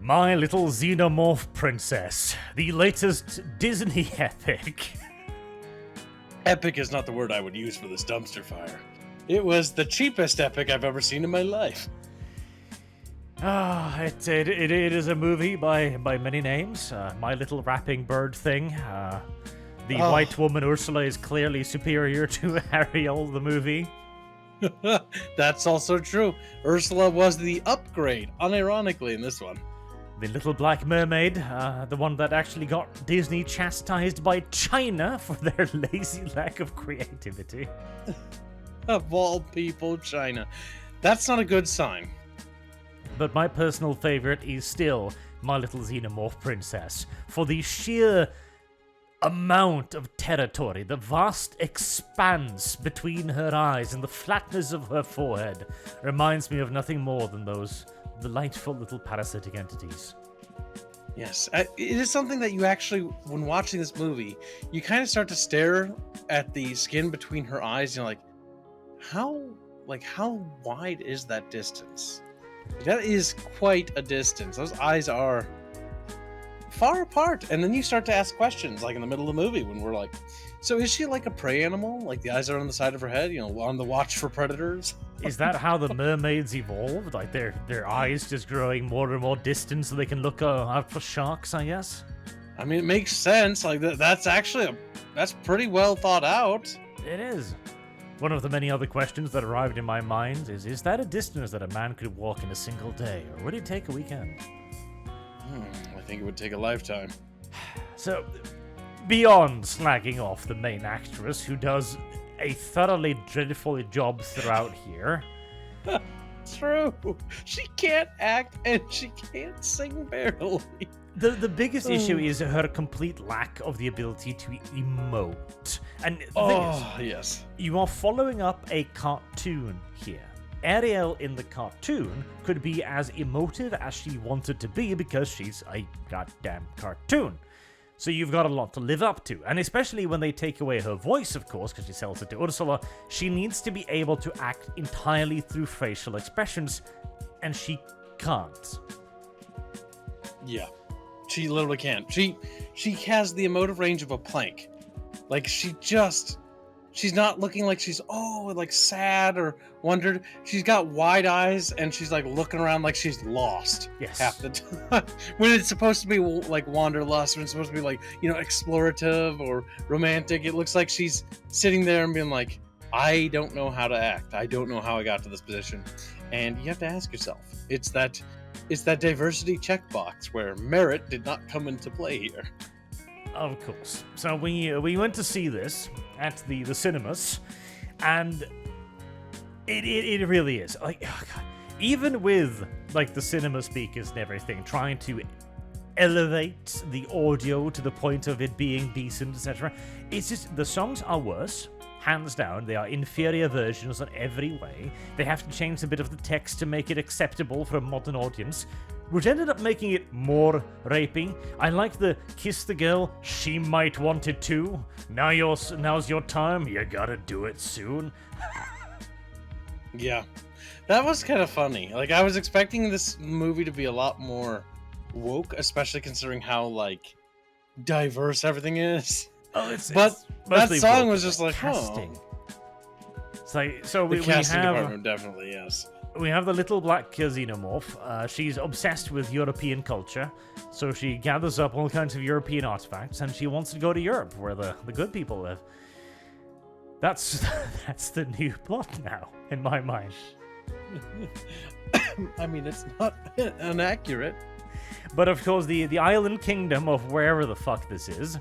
My Little Xenomorph Princess, the latest Disney epic. Epic is not the word I would use for this dumpster fire. It was the cheapest epic I've ever seen in my life. It is a movie by many names. My Little Rapping Bird thing. The white woman Ursula is clearly superior to Ariel, the movie. That's also true. Ursula was the upgrade, unironically, in this one. The Little Black Mermaid, the one that actually got Disney chastised by China for their lazy lack of creativity. Of all people, China. That's not a good sign. But my personal favorite is still My Little Xenomorph Princess, for the sheer amount of territory, the vast expanse between her eyes and the flatness of her forehead reminds me of nothing more than those delightful little parasitic entities. Yes, it is something that you actually, when watching this movie, you kind of start to stare at the skin between her eyes, and you're like, how wide is that distance? That is quite a distance. Those eyes are far apart, and then you start to ask questions, like in the middle of the movie, when we're like, so is she like a prey animal? Like the eyes are on the side of her head, on the watch for predators? Is that how the mermaids evolved? Like their eyes just growing more and more distant so they can look out for sharks, I guess? I mean, it makes sense. Like that's pretty well thought out. It is. One of the many other questions that arrived in my mind is that a distance that a man could walk in a single day, or would it take a weekend? I think it would take a lifetime. So, beyond slagging off the main actress, who does a thoroughly dreadful job throughout here. True. She can't act and she can't sing barely. The biggest issue is her complete lack of the ability to emote. And the thing is, yes. You are following up a cartoon here. Ariel in the cartoon could be as emotive as she wanted to be because she's a goddamn cartoon. So you've got a lot to live up to. And especially when they take away her voice, of course, because she sells it to Ursula, she needs to be able to act entirely through facial expressions, and she can't. Yeah. She literally can't. She has the emotive range of a plank. Like, she's not looking like she's, sad or wondered. She's got wide eyes, and she's, looking around like she's lost. Yes. Half the time. When it's supposed to be, wanderlust, when it's supposed to be, explorative or romantic, it looks like she's sitting there and being like, I don't know how to act. I don't know how I got to this position. And you have to ask yourself, it's that diversity checkbox where merit did not come into play here. Of course. So we went to see this at the cinemas, and it really is even with the cinema speakers and everything trying to elevate the audio to the point of it being decent, etc. It's just the songs are worse. Hands down, they are inferior versions in every way. They have to change a bit of the text to make it acceptable for a modern audience, which ended up making it more rapey. I like the kiss the girl, she might want it too. Now's your time, you gotta do it soon. Yeah, that was kind of funny. I was expecting this movie to be a lot more woke, especially considering how diverse everything is. But that song was just casting. Oh. The casting department, definitely, yes. We have the little black xenomorph. She's obsessed with European culture, so she gathers up all kinds of European artifacts, and she wants to go to Europe, where the good people live. That's the new plot now, in my mind. I mean, it's not inaccurate. But of course, the island kingdom of wherever the fuck this is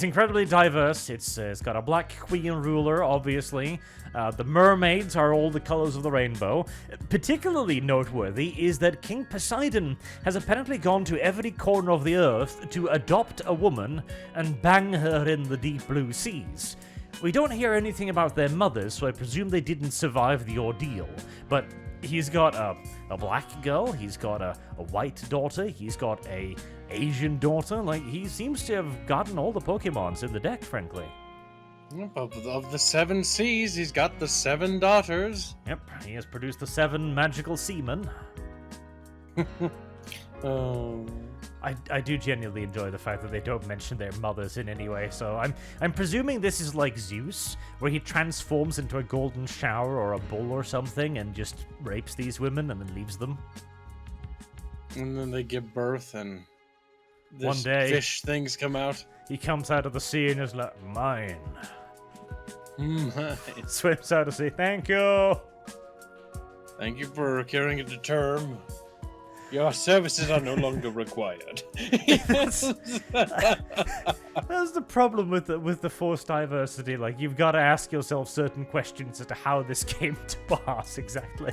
incredibly diverse. It's got a black queen ruler, obviously. The mermaids are all the colors of the rainbow. Particularly noteworthy is that King Poseidon has apparently gone to every corner of the earth to adopt a woman and bang her in the deep blue seas. We don't hear anything about their mothers, so I presume they didn't survive the ordeal. But he's got a black girl, he's got a white daughter, he's got a Asian daughter. He seems to have gotten all the Pokemons in the deck, frankly. Of the 7 seas, he's got the 7 daughters. Yep, he has produced the 7 magical seamen. Oh. I do genuinely enjoy the fact that they don't mention their mothers in any way, so I'm presuming this is like Zeus, where he transforms into a golden shower or a bull or something and just rapes these women and then leaves them. And then they give birth and One day, fish things come out. he comes out of the sea and is like, mine. Mm, Swims out to sea, thank you. thank you for carrying it to term. Your services are no longer required. That's the problem with the forced diversity. Like, you've got to ask yourself certain questions as to how this came to pass exactly.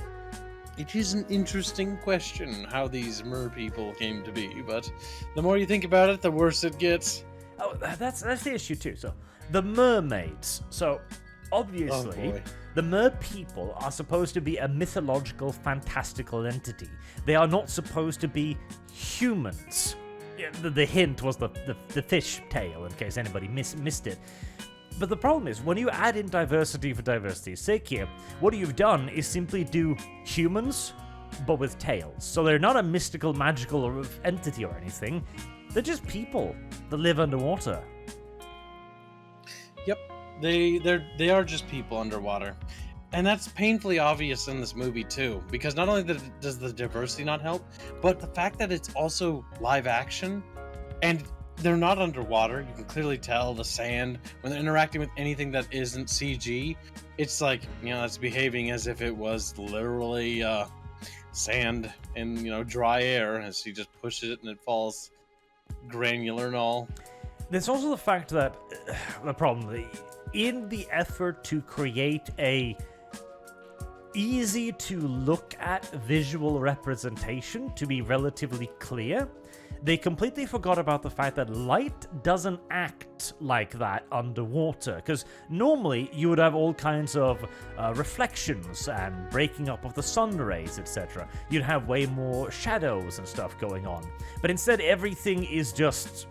It is an interesting question how these mer people came to be, but the more you think about it, the worse it gets. Oh, that's the issue too. So, the mermaids. So, obviously, boy. the mer people are supposed to be a mythological, fantastical entity. They are not supposed to be humans. Yeah, the hint was the fish tail, in case anybody missed it. But the problem is, when you add in diversity for diversity's sake here, what you've done is simply do humans, but with tails. So they're not a mystical, magical entity or anything. They're just people that live underwater. Yep, they are just people underwater. And that's painfully obvious in this movie too, because not only does the diversity not help, but the fact that it's also live action, and they're not underwater. You can clearly tell the sand when they're interacting with anything that isn't CG. It's like, it's behaving as if it was literally sand and dry air as he just pushes it and it falls granular and all. There's also the fact that the problem, in the effort to create a easy to look at visual representation to be relatively clear, they completely forgot about the fact that light doesn't act like that underwater, because normally you would have all kinds of reflections and breaking up of the sun rays, etc. You'd have way more shadows and stuff going on, but instead everything is just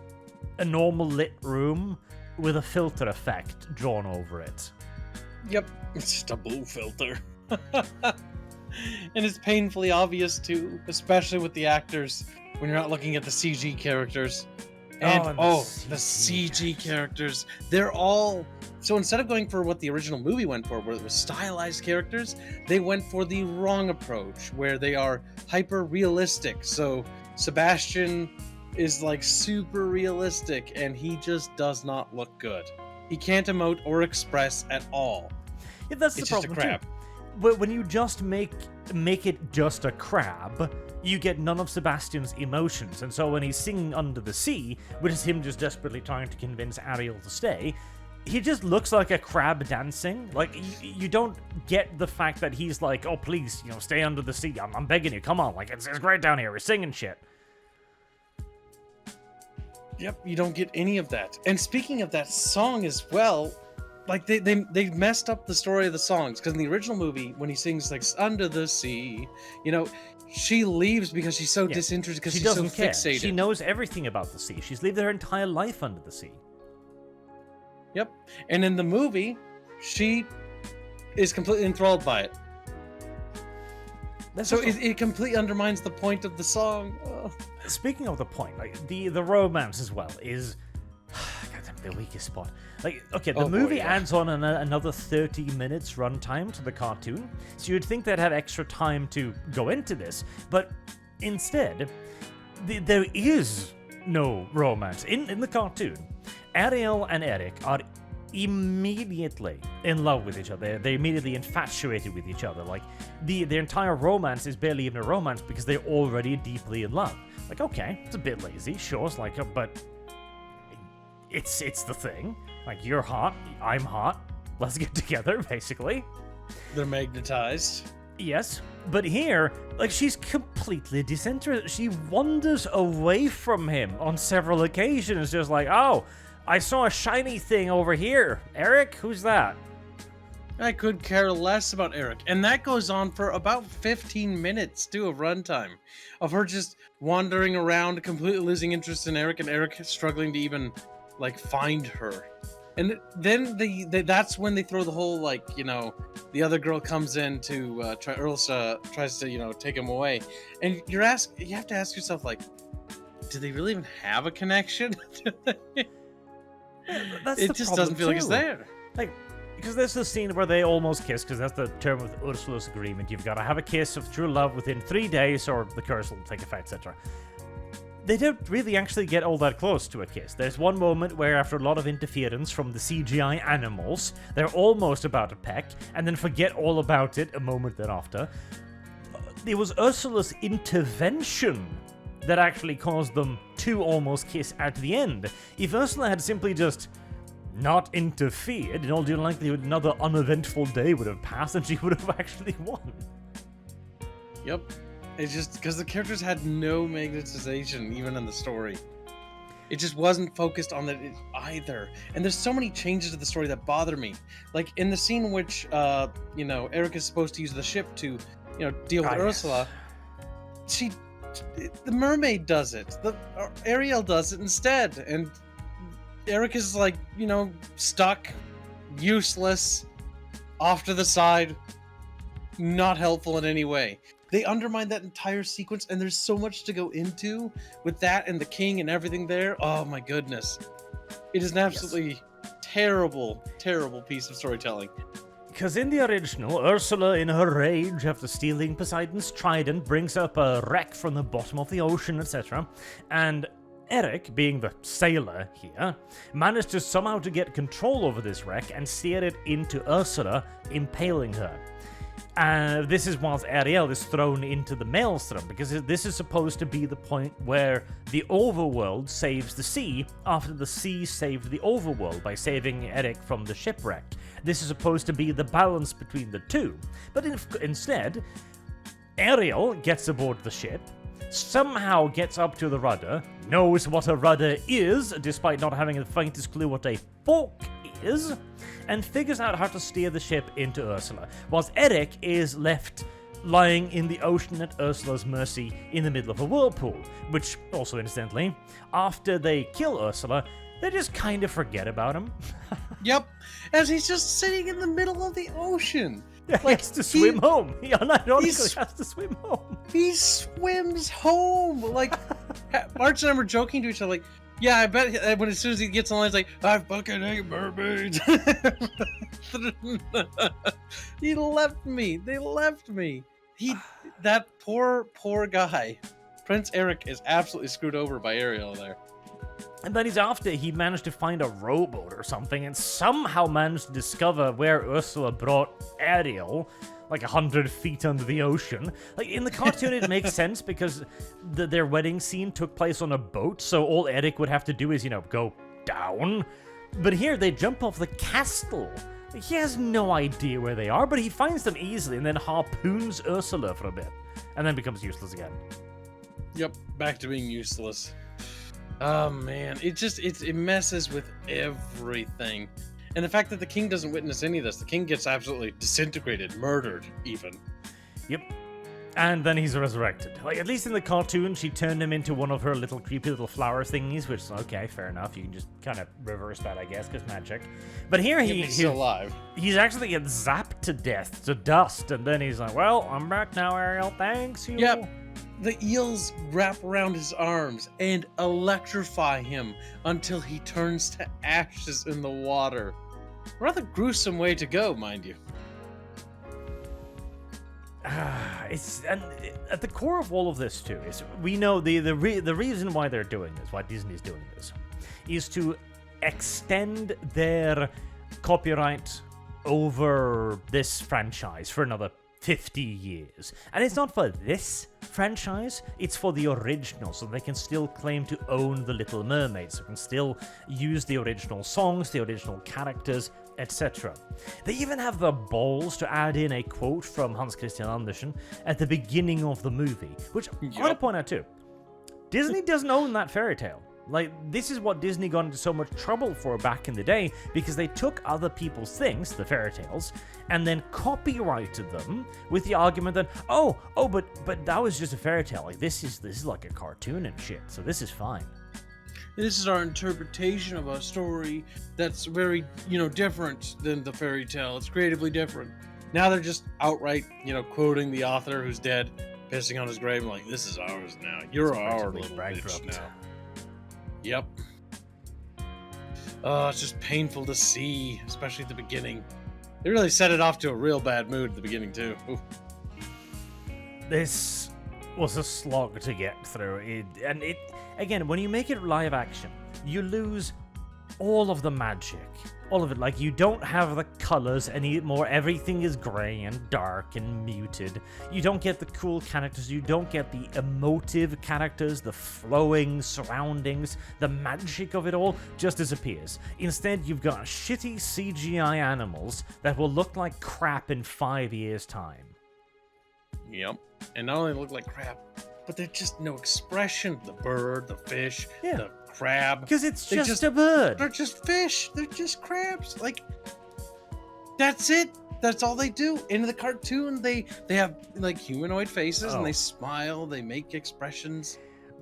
a normal lit room with a filter effect drawn over it. Yep, it's just a blue filter. And it's painfully obvious too, especially with the actors when you're not looking at the CG characters. And the CG characters, they're all... So instead of going for what the original movie went for, where it was stylized characters, they went for the wrong approach, where they are hyper realistic. So Sebastian is like super realistic, and he just does not look good. He can't emote or express at all. Yeah, that's It's the just a problem crab. too. When you just make it just a crab, you get none of Sebastian's emotions, and so when he's singing Under the Sea, which is him just desperately trying to convince Ariel to stay, he just looks like a crab dancing. Like, you don't get the fact that he's like, oh please, stay under the sea, I'm begging you, come on, like, it's great down here, we're singing shit. Yep, you don't get any of that. And speaking of that song as well, like they messed up the story of the songs, because in the original movie, when he sings like Under the Sea, she leaves because she's so disinterested, because she she's so doesn't care. fixated. She knows everything about the sea. She's lived her entire life under the sea. Yep. And in the movie, she is completely enthralled by it. So it completely undermines the point of the song. Ugh. Speaking of the point, like the romance as well is the weakest spot. Like, okay, the movie adds on another 30 minutes runtime to the cartoon, so you'd think they'd have extra time to go into this, but instead, there is no romance. In the cartoon, Ariel and Eric are immediately in love with each other. They're immediately infatuated with each other. Like, their entire romance is barely even a romance because they're already deeply in love. Like, okay, it's a bit lazy, sure, it's like, but it's the thing. Like, you're hot, I'm hot, let's get together, basically. They're magnetized. Yes, but here, like, she's completely disinterested. She wanders away from him on several occasions, just like, oh, I saw a shiny thing over here. Eric, who's that? I could care less about Eric. And that goes on for about 15 minutes, too, of runtime. Of her just wandering around, completely losing interest in Eric, and Eric struggling to even, like, find her. And then that's when they throw the whole, like, you know, the other girl comes in to Ursula tries to, you know, take him away, and you have to ask yourself, like, do they really even have a connection? That's it just doesn't feel like it's there. Like, because there's this scene where they almost kiss, because that's the term of Ursula's agreement. You've got to have a kiss of true love within 3 days, or the curse will take effect, etc. They don't really actually get all that close to a kiss. There's one moment where, after a lot of interference from the CGI animals, they're almost about to peck, and then forget all about it a moment thereafter. It was Ursula's intervention that actually caused them to almost kiss at the end. If Ursula had simply just not interfered, in all due likelihood another uneventful day would have passed and she would have actually won. Yep. It's just because the characters had no magnetization even in the story. It just wasn't focused on that either. And there's so many changes to the story that bother me. Like in the scene in which, you know, Eric is supposed to use the ship to, you know, deal with Ursula. The mermaid does it. Ariel does it instead. And Eric is, like, you know, stuck, useless, off to the side, not helpful in any way. They undermine that entire sequence, and there's so much to go into with that and the king and everything there. Oh my goodness. It is an absolutely terrible, terrible piece of storytelling. Because in the original, Ursula, in her rage after stealing Poseidon's trident, brings up a wreck from the bottom of the ocean, etc. And Eric, being the sailor here, managed to somehow to get control over this wreck and steer it into Ursula, impaling her. This is whilst Ariel is thrown into the maelstrom, because this is supposed to be the point where the overworld saves the sea after the sea saved the overworld by saving Eric from the shipwreck. This is supposed to be the balance between the two. But instead, Ariel gets aboard the ship, somehow gets up to the rudder, knows what a rudder is, despite not having the faintest clue what a fork is, and figures out how to steer the ship into Ursula, whilst Eric is left lying in the ocean at Ursula's mercy in the middle of a whirlpool, which also, incidentally, after they kill Ursula, they just kind of forget about him. Yep, as he's just sitting in the middle of the ocean. Yeah, he has to swim home. He unironically has to swim home. He swims home. Like, Arch and I were joking to each other, like, yeah, I bet as soon as he gets online, he's like, I fucking hate mermaids. He left me. They left me. That poor guy. Prince Eric is absolutely screwed over by Ariel there. And then he managed to find a rowboat or something and somehow managed to discover where Ursula brought Ariel, like 100 feet under the ocean. Like, in the cartoon, it makes sense because their wedding scene took place on a boat, so all Eric would have to do is, you know, go down. But here, they jump off the castle. He has no idea where they are, but he finds them easily and then harpoons Ursula for a bit, and then becomes useless again. Yep, back to being useless. Oh man, it messes with everything. And the fact that the king doesn't witness any of this, the king gets absolutely disintegrated, murdered even. Yep. And then he's resurrected. Like, at least in the cartoon, she turned him into one of her little creepy little flower thingies, which is okay, fair enough. You can just kind of reverse that, I guess, because magic. But here he's still alive. He's actually gets zapped to death, to dust, and then he's like, well, I'm back now, Ariel, thanks you. Yep. The eels wrap around his arms and electrify him until he turns to ashes in the water. Rather gruesome way to go, mind you. And at the core of all of this too is we know the reason why they're doing this, why Disney's doing this, is to extend their copyright over this franchise for another 50 years. And it's not for this franchise, it's for the original, so they can still claim to own the Little Mermaid, so they can still use the original songs, the original characters, etc. They even have the balls to add in a quote from Hans Christian Andersen at the beginning of the movie, which I want to point out too. Disney doesn't own that fairy tale. Like, this is what Disney got into so much trouble for back in the day, because they took other people's things, the fairy tales, and then copyrighted them with the argument that, but that was just a fairy tale. Like, this is like a cartoon and shit, so this is fine. This is our interpretation of a story that's very, different than the fairy tale. It's creatively different. Now they're just outright, quoting the author who's dead, pissing on his grave, like, this is ours now. You're our little bitch now. Yep. Oh, it's just painful to see, especially at the beginning. They really set it off to a real bad mood at the beginning, too. Ooh. This was a slog to get through. Again, when you make it live action, you lose all of the magic. All of it. Like, you don't have the colors anymore. Everything is gray and dark and muted. You don't get the cool characters. You don't get the emotive characters, the flowing surroundings. The magic of it all just disappears. Instead, you've got shitty CGI animals that will look like crap in 5 years' time. Yep. And not only look like crap, but they're just no expression. The bird, the fish, the crab. Because it's just a bird. They're just fish. They're just crabs. Like, that's it. That's all they do. In the cartoon, they have like humanoid faces and they smile. They make expressions.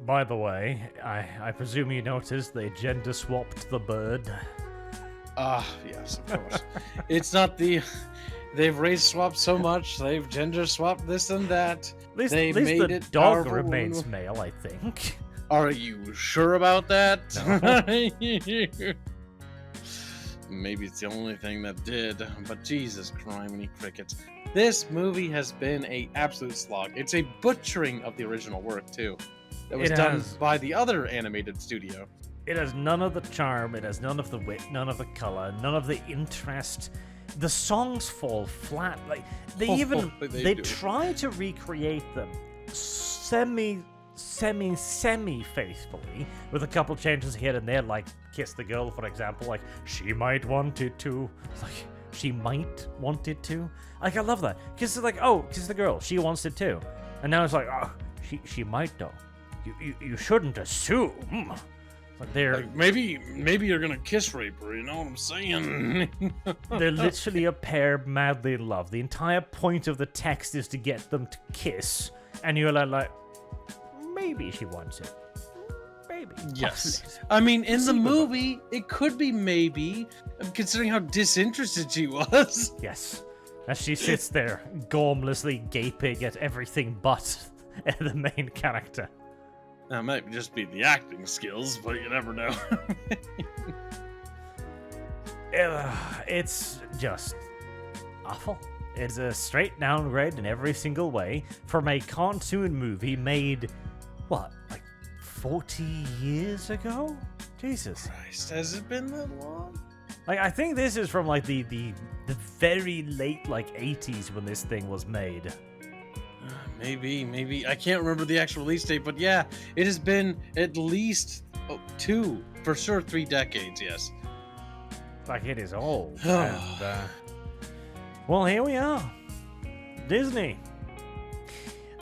By the way, I presume you noticed they gender swapped the bird. Yes, of course. It's not the... They've race swapped so much. They've gender swapped this and that. At least made the it dog powerful. remains male, I think. Are you sure about that? No. Maybe it's the only thing that did, but Jesus criminy crickets. This movie has been an absolute slog. It's a butchering of the original work, too. That was done by the other animated studio. It has none of the charm, it has none of the wit, none of the color, none of the interest. The songs fall flat. Like they try to recreate them semi faithfully with a couple changes here and there, like Kiss the Girl, for example. Like, she might want it to. It's like, she might want it to. Like, I love that. Kiss is like, oh, Kiss the Girl, she wants it too. And now it's like, oh, she might though. You shouldn't assume. Like, maybe you're gonna kiss rape her, you know what I'm saying? They're literally a pair madly in love. The entire point of the text is to get them to kiss, and you're like, maybe she wants it. Maybe. Yes. I mean, in the movie, it could be maybe, considering how disinterested she was. Yes. As she sits there, gormlessly gaping at everything but the main character. That might just be the acting skills, but you never know. It's just awful. It's a straight downgrade in every single way from a cartoon movie made, what, like 40 years ago? Jesus. Christ, has it been that long? Like, I think this is from like the very late like 80s when this thing was made. Maybe. I can't remember the actual release date, but yeah, it has been at least 2, for sure 3 decades, yes. Like, it is old. And, well, here we are. Disney.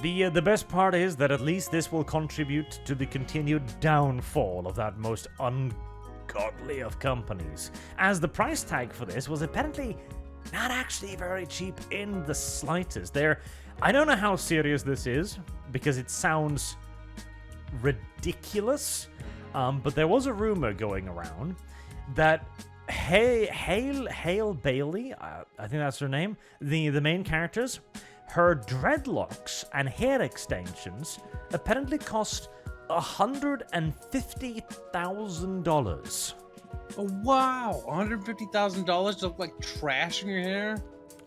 The best part is that at least this will contribute to the continued downfall of that most ungodly of companies, as the price tag for this was apparently not actually very cheap in the slightest. I don't know how serious this is, because it sounds ridiculous, but there was a rumor going around that Hale Bailey, I think that's her name, the main characters, her dreadlocks and hair extensions apparently cost $150,000. Oh, wow, $150,000 to look like trash in your hair?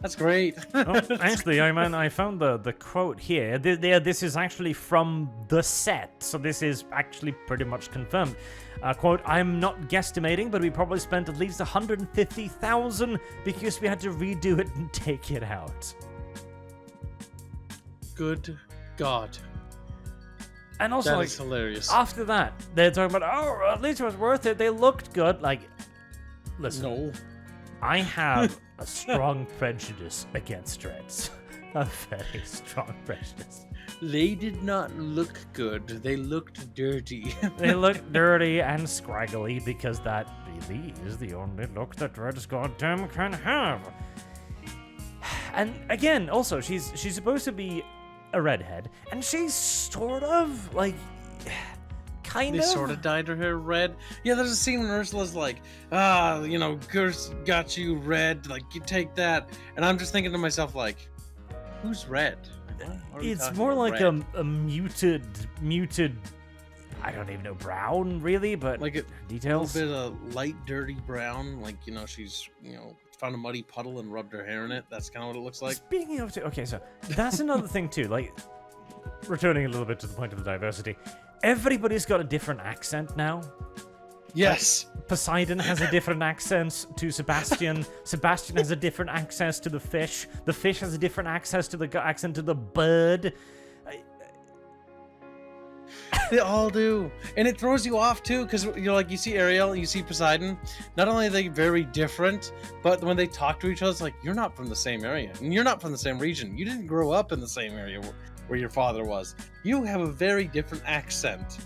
That's great. Oh, actually, I found the quote here. This is actually from the set, so this is actually pretty much confirmed. Quote, I'm not guesstimating, but we probably spent at least $150,000 because we had to redo it and take it out. Good God. And also, that like, is hilarious. After that, they're talking about, oh, at least it was worth it. They looked good. Like, listen. No. I have a strong prejudice against dreads. A very strong prejudice. They did not look good. They looked dirty. They look dirty and scraggly because that really is the only look that dreads goddamn can have. And again, also, she's supposed to be a redhead, and she's sort of like Kind They of. sort of dyed her hair red. Yeah, there's a scene when Ursula's like, Gerst got you red, like, you take that. And I'm just thinking to myself, like, who's red? Like, what are we It's talking more about, like red? a muted, I don't even know, brown, really, but Like a details. little bit of light, dirty brown. Like, she's, found a muddy puddle and rubbed her hair in it. That's kind of what it looks like. Speaking of, okay, so that's another thing too. Like, returning a little bit to the point of the diversity, everybody's got a different accent now. Yes. Like, Poseidon has a different accent to Sebastian. Sebastian has a different accent to the fish. The fish has a different accent to the bird. They all do, and it throws you off too, because you see Ariel, you see Poseidon. Not only are they very different, but when they talk to each other, it's like, you're not from the same area, and you're not from the same region. You didn't grow up in the same area where your father was. You have a very different accent,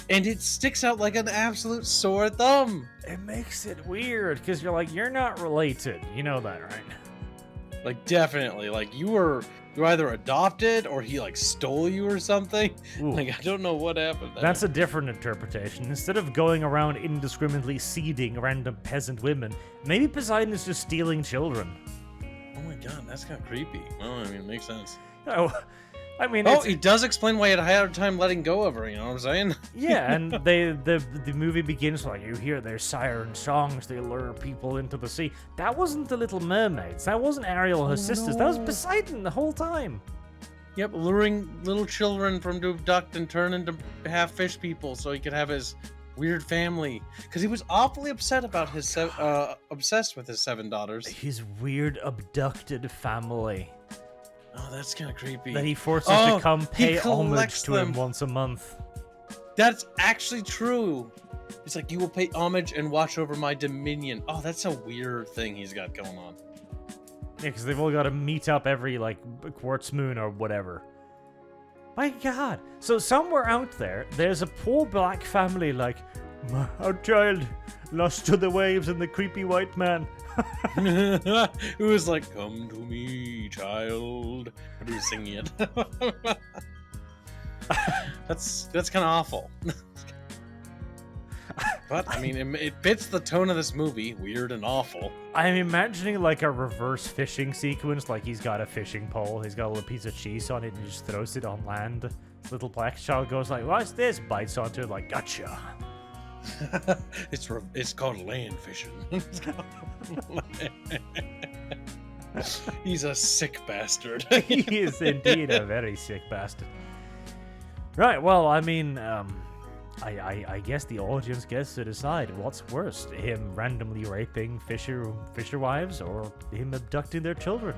and it sticks out like an absolute sore thumb. It makes it weird because you're like, you're not related. You know that, right? Like, definitely, like you're either adopted or he like stole you or something. Ooh. Like, I don't know what happened there. That's a different interpretation. Instead of going around indiscriminately seeding random peasant women, maybe Poseidon is just stealing children. Oh my god, that's kind of creepy. Well, I mean, it makes sense. Oh, I mean, Oh, he does explain why he had a hard time letting go of her, you know what I'm saying? yeah, and the movie begins like, you hear their siren songs, they lure people into the sea. That wasn't the Little Mermaids. That wasn't Ariel or her sisters. That was no. Poseidon the whole time. Yep, luring little children from to abduct and turn into half fish people so he could have his weird family. Because he was awfully upset about his obsessed with his 7 daughters. His weird abducted family Oh, that's kind of creepy. that he forces to come he pay homage collects to him them. once a month. That's actually true. It's like, you will pay homage and watch over my dominion. Oh, that's a weird thing he's got going on. Yeah, because they've all got to meet up every, like, quartz moon or whatever. My god. So somewhere out there, there's a poor black family like, our child lost to the waves and the creepy white man. Who was like, come to me, child. And he was singing it. That's kind of awful. But, I mean, it fits the tone of this movie. Weird and awful. I'm imagining like a reverse fishing sequence, like he's got a fishing pole, he's got a little piece of cheese on it, and he just throws it on land. Little black child goes like, what's this? Bites onto it like, gotcha. It's called land fishing. He's a sick bastard. He is indeed a very sick bastard. Right, well, I mean, I guess the audience gets to decide what's worst, him randomly raping fisher wives or him abducting their children.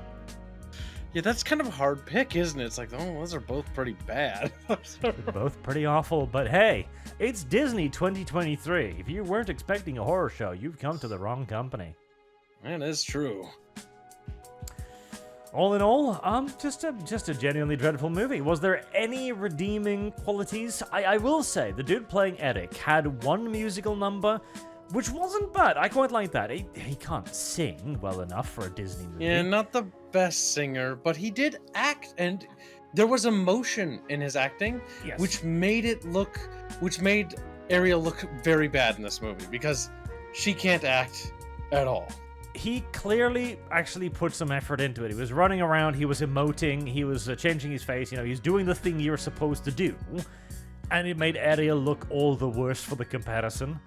Yeah, that's kind of a hard pick, isn't it? It's like, oh, those are both pretty bad. They're both pretty awful, but hey, it's Disney 2023. If you weren't expecting a horror show, you've come to the wrong company. Man, that's true. All in all, just a genuinely dreadful movie. Was there any redeeming qualities? I will say, the dude playing Eric had one musical number, which wasn't bad. I quite like that. He can't sing well enough for a Disney movie. Yeah, not the best singer, but he did act, and there was emotion in his acting, Yes. which made Ariel look very bad in this movie, because she can't act at all. He clearly actually put some effort into it. He was running around, he was emoting, he was changing his face, he's doing the thing you're supposed to do. And it made Ariel look all the worse for the comparison.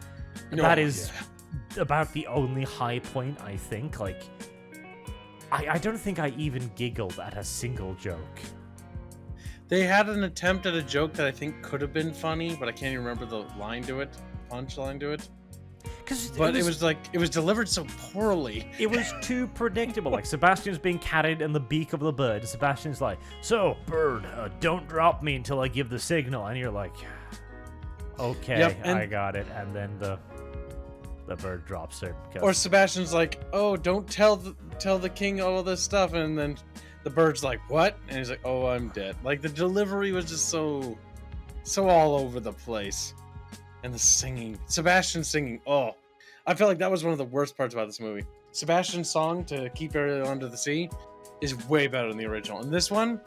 That is about the only high point, I think. Like, I don't think I even giggled at a single joke. They had an attempt at a joke that I think could have been funny, but I can't even remember the line to it, punchline to it. But it was delivered so poorly. It was too predictable. Like, Sebastian's being carried in the beak of the bird. Sebastian's like, so, bird, don't drop me until I give the signal. And you're like, okay, Yep, I got it. And then the bird drops her. Or Sebastian's like, oh, don't tell the king all this stuff. And then the bird's like, what? And he's like, oh, I'm dead. Like, the delivery was just so all over the place. And the singing, Sebastian singing, oh, I felt like that was one of the worst parts about this movie. Sebastian's song to keep Ariel under the sea is way better than the original. And this one,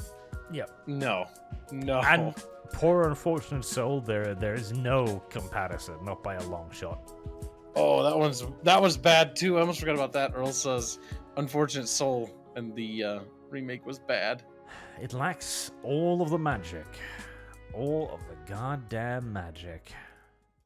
Yep. no. And Poor unfortunate soul, there is no comparison, not by a long shot. Oh, that was bad too. I almost forgot about that. Earl says, "Unfortunate soul," and the remake was bad. It lacks all of the magic. All of the goddamn magic.